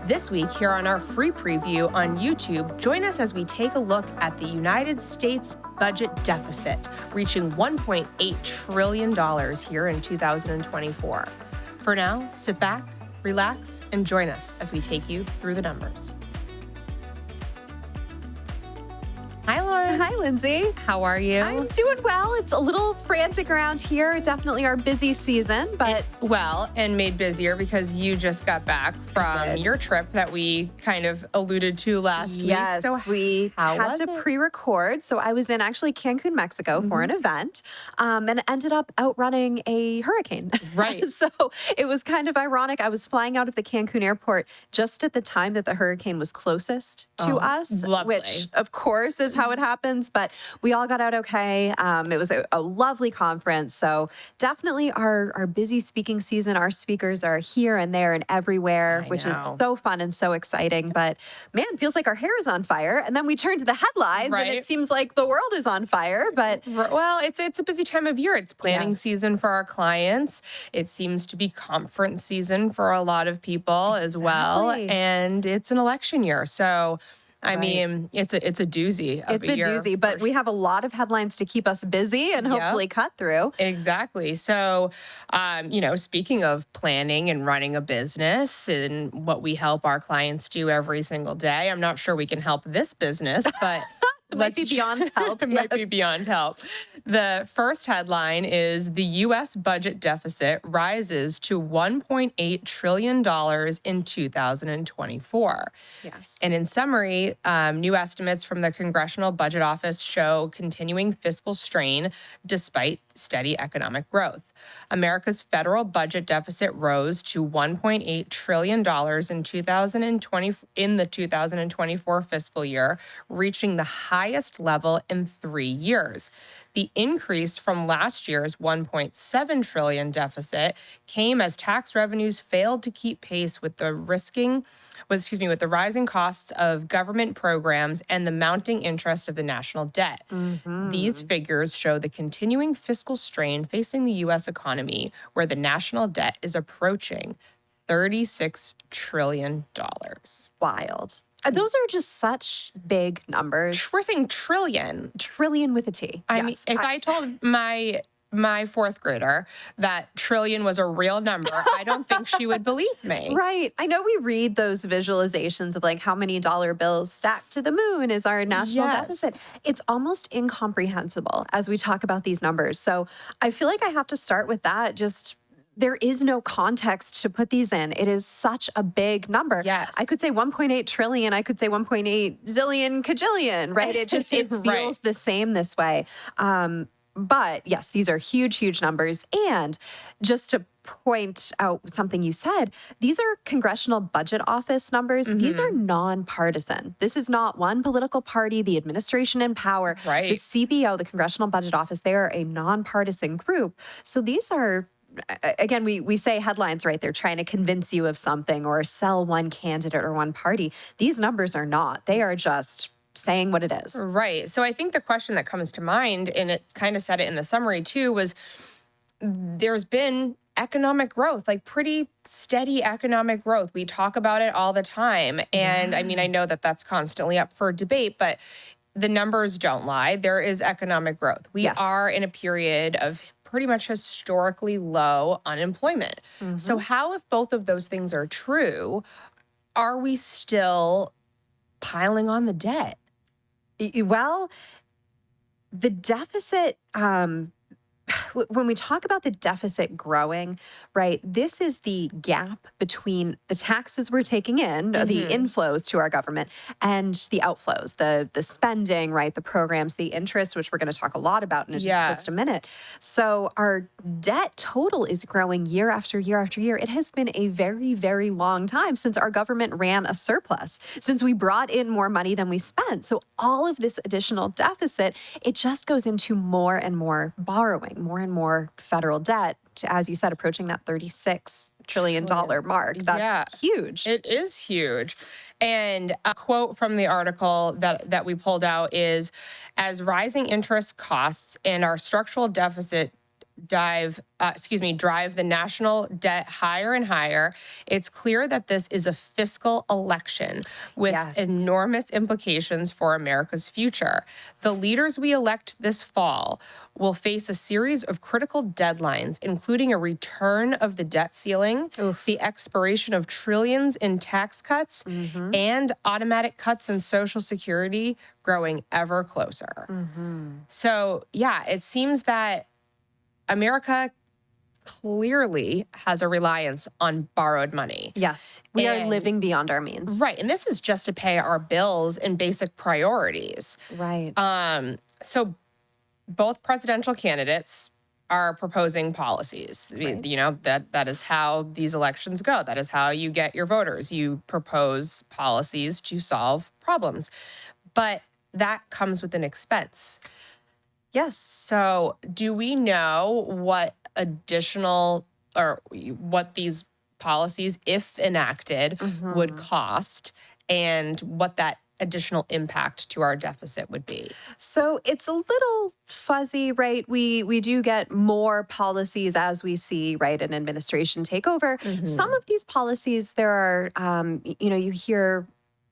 This week, here on our free preview on YouTube, join us as we take a look at the United States budget deficit, reaching $1.8 trillion here in 2024. For now, sit back, relax, and join us as we take you through the numbers. Hi, Lauren. Hi, Lindsay. How are you? I'm doing well. It's a little frantic around here. Definitely our busy season, but... And made busier because you just got back from your trip that we kind of alluded to last week. Yes, So we had to pre-record. So I was in actually Cancun, Mexico for an event and ended up outrunning a hurricane. Right. So it was kind of ironic. I was flying out of the Cancun airport just at the time that the hurricane was closest to us, lovely. Which of course is how it happens, but we all got out okay. It was a lovely conference. So definitely our busy speaking season. Our speakers are here and there and everywhere, which is so fun and so exciting. But man, feels like our hair is on fire. And then we turn to the headlines and it seems like the world is on fire. But well, it's a busy time of year. It's planning season for our clients. It seems to be conference season for a lot of people as well. And it's an election year. So I mean, it's a doozy of a year. It's a doozy, but we have a lot of headlines to keep us busy and hopefully cut through. Exactly. So, speaking of planning and running a business and what we help our clients do every single day, I'm not sure we can help this business, but... It might be beyond help. It might be beyond help. The first headline is the U.S. budget deficit rises to $1.8 trillion in 2024. Yes. And in summary, new estimates from the Congressional Budget Office show continuing fiscal strain despite steady economic growth. America's federal budget deficit rose to $1.8 trillion in the 2024 fiscal year, reaching the highest level in 3 years. The increase from last year's $1.7 trillion deficit came as tax revenues failed to keep pace with the rising costs of government programs and the mounting interest of the national debt. These figures show the continuing fiscal strain facing the U.S. economy, where the national debt is approaching $36 trillion. Wild. Those are just such big numbers. We're saying trillion. Trillion with a T. I mean, if I told my fourth grader that trillion was a real number, I don't think she would believe me. Right. I know we read those visualizations of like how many dollar bills stacked to the moon is our national deficit. It's almost incomprehensible as we talk about these numbers. So I feel like I have to start with that. There is no context to put these in. It is such a big number. Yes. I could say 1.8 trillion. I could say 1.8 zillion kajillion, right? It feels the same this way. But yes, these are huge, huge numbers. And just to point out something you said, these are Congressional Budget Office numbers. These are nonpartisan. This is not one political party, the administration in power. Right. The CBO, the Congressional Budget Office, they are a nonpartisan group. So these are... Again, we say headlines, right? They're trying to convince you of something or sell one candidate or one party. These numbers are not. They are just saying what it is. Right. So I think the question that comes to mind, and it kind of said it in the summary too, was there's been economic growth, like pretty steady economic growth. We talk about it all the time. And I mean, I know that that's constantly up for debate, but the numbers don't lie. There is economic growth. We are in a period of pretty much historically low unemployment. So how, if both of those things are true, are we still piling on the debt? Well, the deficit, when we talk about the deficit growing, right, this is the gap between the taxes we're taking in, the inflows to our government, and the outflows, the spending, right, the programs, the interest, which we're going to talk a lot about in just a minute. So our debt total is growing year after year after year. It has been a very, very long time since our government ran a surplus, since we brought in more money than we spent. So all of this additional deficit, it just goes into more and more borrowing, more and more federal debt, as you said, approaching that $36 trillion mark. That's huge. It is huge. And a quote from the article that we pulled out is, as rising interest costs and our structural deficit drive the national debt higher and higher. It's clear that this is a fiscal election with Yes. enormous implications for America's future. The leaders we elect this fall will face a series of critical deadlines, including a return of the debt ceiling, the expiration of trillions in tax cuts, and automatic cuts in Social Security growing ever closer. So, yeah, it seems that America clearly has a reliance on borrowed money. Yes. We are And- living beyond our means. Right. And this is just to pay our bills and basic priorities. Right. So both presidential candidates are proposing policies. You know, that is how these elections go. That is how you get your voters. You propose policies to solve problems. But that comes with an expense. Yes. So, do we know what additional or what these policies, if enacted, would cost and what that additional impact to our deficit would be? So it's a little fuzzy, right? We do get more policies as we see, right, an administration take over. Some of these policies, there are, you hear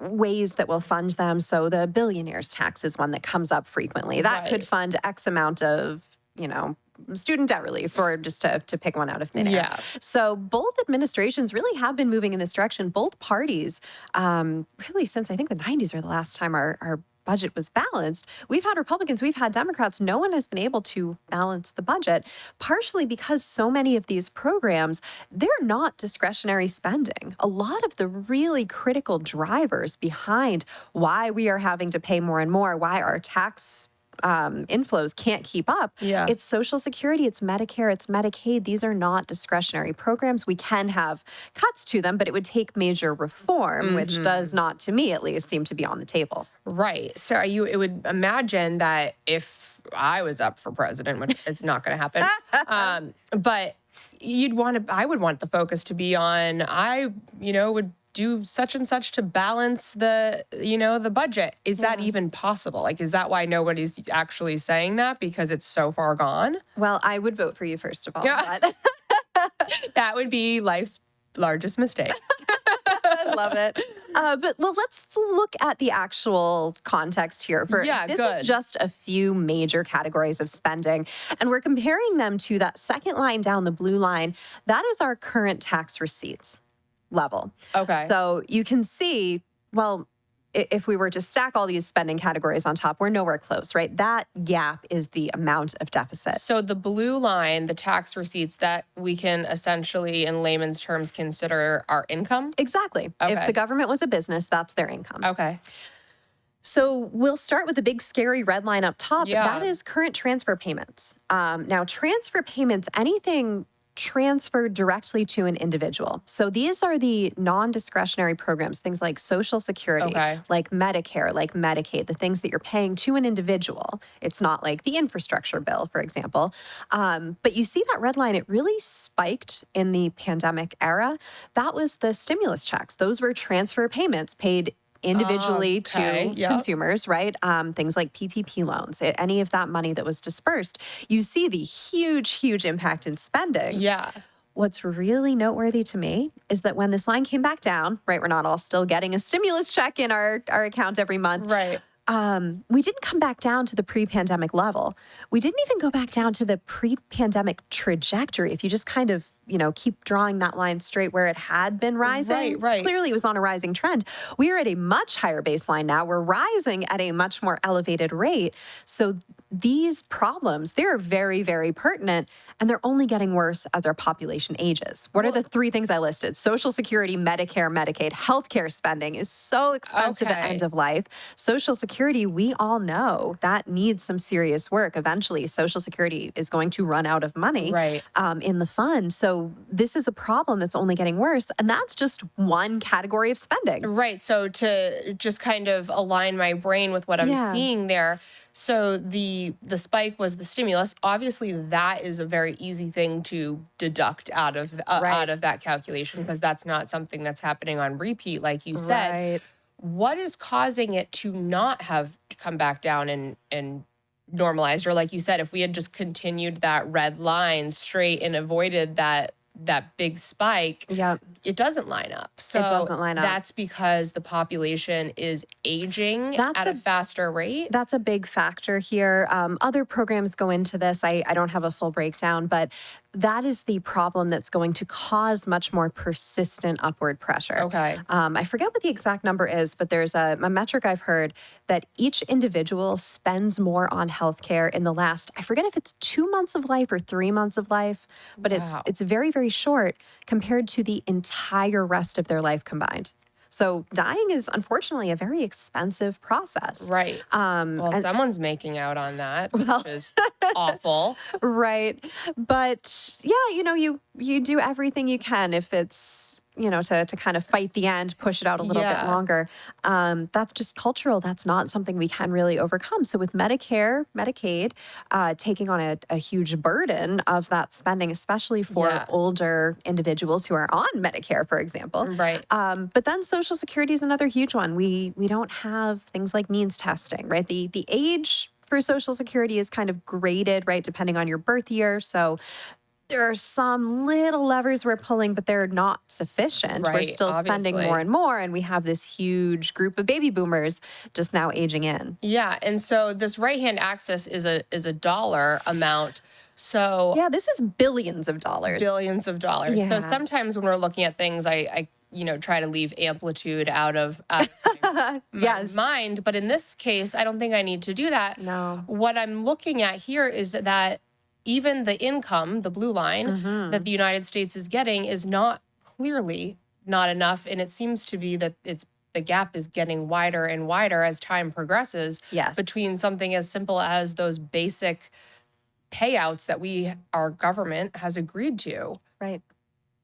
ways that will fund them. So the billionaires tax is one that comes up frequently. That could Right. fund X amount of, student debt relief, or just to pick one out of thin air. Yeah. So both administrations really have been moving in this direction. Both parties, really since I think the 90s are the last time our budget was balanced. We've had Republicans, we've had Democrats. No one has been able to balance the budget, partially because so many of these programs, they're not discretionary spending. A lot of the really critical drivers behind why we are having to pay more and more, why our tax inflows can't keep up. Yeah. It's Social Security, it's Medicare, it's Medicaid. These are not discretionary programs. We can have cuts to them, but it would take major reform, which does not, to me at least, seem to be on the table. Right. So it would imagine that if I was up for president, which it's not going to happen, but I would want the focus to be on, would do such and such to balance the budget. Is that even possible? Like, is that why nobody's actually saying that? Because it's so far gone? Well, I would vote for you, first of all. Yeah. But That would be life's largest mistake. I love it. Let's look at the actual context here. This good. is just a few major categories of spending, and we're comparing them to that second line down, the blue line. That is our current tax receipts level. Okay. So you can see, if we were to stack all these spending categories on top, we're nowhere close, right? That gap is the amount of deficit. So the blue line, the tax receipts, that we can essentially, in layman's terms, consider our income? Exactly. Okay. If the government was a business, that's their income. Okay. So we'll start with the big scary red line up top. Yeah. That is current transfer payments. Now, transfer payments, anything transferred directly to an individual. So these are the non-discretionary programs, things like Social Security, like Medicare, like Medicaid, the things that you're paying to an individual. It's not like the infrastructure bill, for example. But you see that red line, it really spiked in the pandemic era. That was the stimulus checks. Those were transfer payments paid individually to consumers, right? Things like PPP loans, any of that money that was dispersed. You see the huge impact in spending. Yeah. What's really noteworthy to me is that when this line came back down, right, we're not all still getting a stimulus check in our account every month. Right. We didn't come back down to the pre-pandemic level. We didn't even go back down to the pre-pandemic trajectory. If you just kind of, keep drawing that line straight where it had been rising, Right. Clearly it was on a rising trend. We are at a much higher baseline now. We're rising at a much more elevated rate. So these problems, they're very, very pertinent, and they're only getting worse as our population ages. What are the three things I listed? Social Security, Medicare, Medicaid. Healthcare spending is so expensive at end of life. Social Security, we all know that needs some serious work. Eventually, Social Security is going to run out of money in the fund. So this is a problem that's only getting worse, and that's just one category of spending. Right. So to just kind of align my brain with what I'm seeing there. So the spike was the stimulus. Obviously, that is a very easy thing to deduct out of that calculation, because that's not something that's happening on repeat, like you said. Right. What is causing it to not have come back down and normalized, or like you said, if we had just continued that red line straight and avoided that big spike, Yep. it doesn't line up. So It doesn't line up. that's because the population is aging That's at a faster rate. That's a big factor here. Other programs go into this. I don't have a full breakdown, but that is the problem that's going to cause much more persistent upward pressure. Okay. I forget what the exact number is, but there's a metric I've heard that each individual spends more on healthcare in the last, I forget if it's 2 months of life or 3 months of life, but Wow. it's very, very short compared to the entire rest of their life combined. So dying is unfortunately a very expensive process. Right. Well, And someone's making out on that, well, which is awful. right. But yeah, you do everything you can if it's, to kind of fight the end, push it out a little bit Yeah. longer. That's just cultural. That's not something we can really overcome. So with Medicare, Medicaid, taking on a huge burden of that spending, especially for Yeah. older individuals who are on Medicare, for example. Right. But then Social Security is another huge one. We don't have things like means testing, right? The age for Social Security is kind of graded, right, depending on your birth year. So there are some little levers we're pulling, but they're not sufficient. We're Right, still spending obviously. more and more, and we have this huge group of baby boomers just now aging in. Yeah, and so this right-hand axis is a dollar amount. So Yeah, this is billions of dollars. billions of dollars. Yeah. So sometimes when we're looking at things, I try to leave amplitude out of my Yes. mind. But in this case, I don't think I need to do that. No. What I'm looking at here is that even the income, the blue line that the United States is getting, is not clearly not enough. And it seems to be that the gap is getting wider and wider as time progresses. Yes. Between something as simple as those basic payouts that our government has agreed to. Right.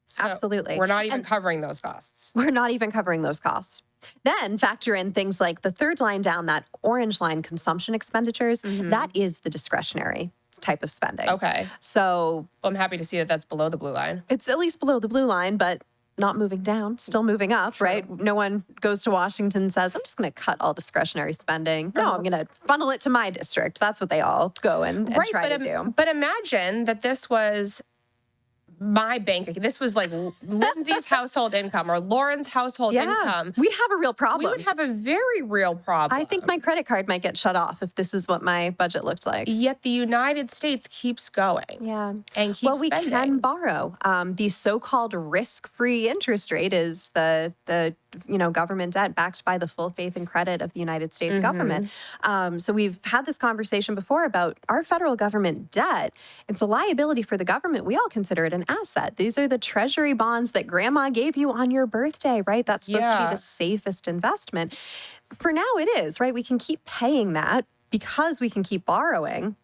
So Absolutely. We're not even And covering those costs. we're not even covering those costs. Then factor in things like the third line down, that orange line, consumption expenditures. That is the discretionary type of spending. Okay. So Well, I'm happy to see that that's below the blue line. it's at least below the blue line, but not moving down, still moving up, right? No one goes to Washington and says, I'm just going to cut all discretionary spending. No, I'm going to funnel it to my district. That's what they all go and try to do. But imagine that this was my bank. This was like Lindsay's household income or Lauren's household income. We'd have a real We problem. would have a very real problem. I think my credit card might get shut off if this is what my budget looked like. Yet the United States keeps going. Yeah. And keeps Well, we spending. can borrow. The so-called risk-free interest rate is the government debt backed by the full faith and credit of the United States government. So we've had this conversation before about our federal government debt. It's a liability for the government. We all consider it an asset. These are the treasury bonds that grandma gave you on your birthday, right? That's supposed to be the safest investment. For now, it is, right? We can keep paying that because we can keep borrowing.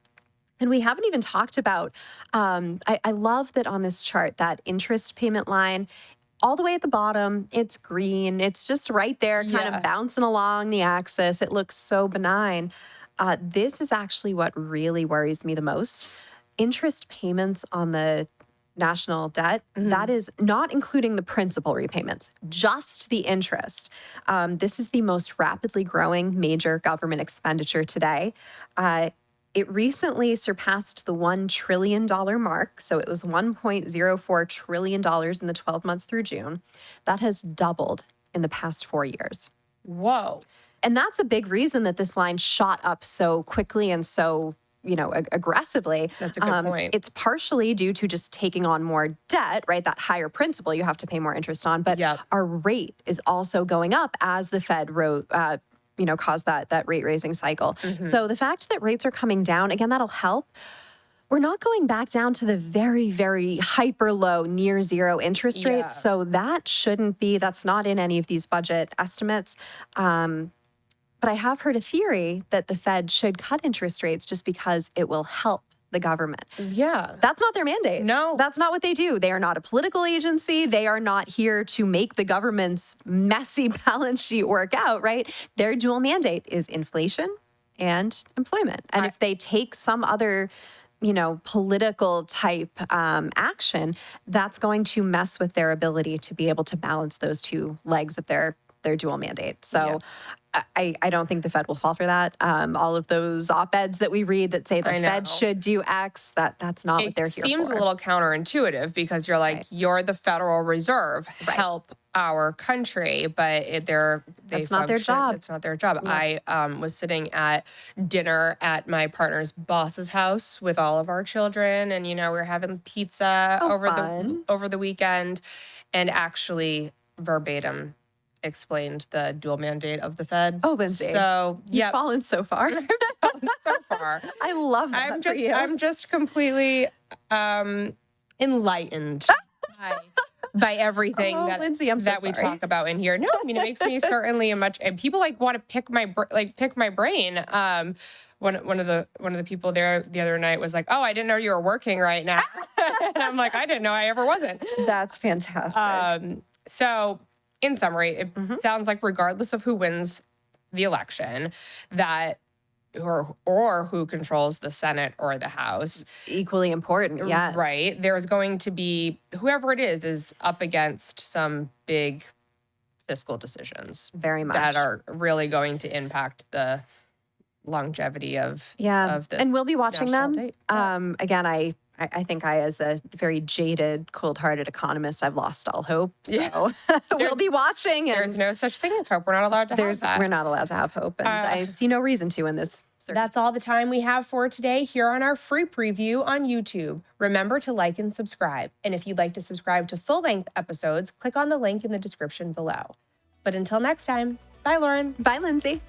And we haven't even talked about, I love that on this chart, that interest payment line, all the way at the bottom, it's green. It's just right there, kind of bouncing along the axis. It looks so benign. This is actually what really worries me the most. Interest payments on the national debt, that is not including the principal repayments, just the interest. This is the most rapidly growing major government expenditure today. It recently surpassed the $1 trillion mark. So it was $1.04 trillion in the 12 months through June. That has doubled in the past 4 years. Whoa. And that's a big reason that this line shot up so quickly and so aggressively. That's a good point. It's partially due to just taking on more debt, right? That higher principal you have to pay more interest on. But our rate is also going up as the Fed caused that rate raising cycle. So the fact that rates are coming down, again, that'll help. We're not going back down to the very, very hyper low, near zero interest rates. So that's not in any of these budget estimates. But I have heard a theory that the Fed should cut interest rates just because it will help the government. Yeah. That's not their mandate. No. That's not what they do. They are not a political agency. They are not here to make the government's messy balance sheet work out, right? Their dual mandate is inflation and employment. And if they take some other political type action, that's going to mess with their ability to be able to balance those two legs of their their dual mandate. So I don't think the Fed will fall for that. All of those op-eds that we read that say the Fed should do X, that's not what they're here for. It seems a little counterintuitive because you're like, you're the Federal Reserve, help our country, but that's not their job. It's not their job. Yeah. I was sitting at dinner at my partner's boss's house with all of our children, and we were having pizza over the weekend, and actually verbatim explained the dual mandate of the Fed. Oh, Lindsay. So you've fallen so far. I've fallen so far. I love that. I'm just completely enlightened by everything Lindsay, I'm so that we talk about in here. No, I mean, it makes me certainly and people want to pick my brain. One of the people there the other night was like, "Oh, I didn't know you were working right now," and I'm like, "I didn't know I ever wasn't." That's fantastic. So, in summary, it sounds like regardless of who wins the election, that or who controls the Senate or the House, equally important, yes. Right. There's going to be, whoever it is up against some big fiscal decisions. Very much. That are really going to impact the longevity of this. And we'll be watching them. Again, I think as a very jaded, cold-hearted economist, I've lost all hope. So we'll be watching. And there's no such thing as hope. We're not allowed to have that. We're not allowed to have hope. And I see no reason to in this circumstance. That's all the time we have for today here on our free preview on YouTube. Remember to like and subscribe. And if you'd like to subscribe to full-length episodes, click on the link in the description below. But until next time, bye, Lauren. Bye, Lindsay.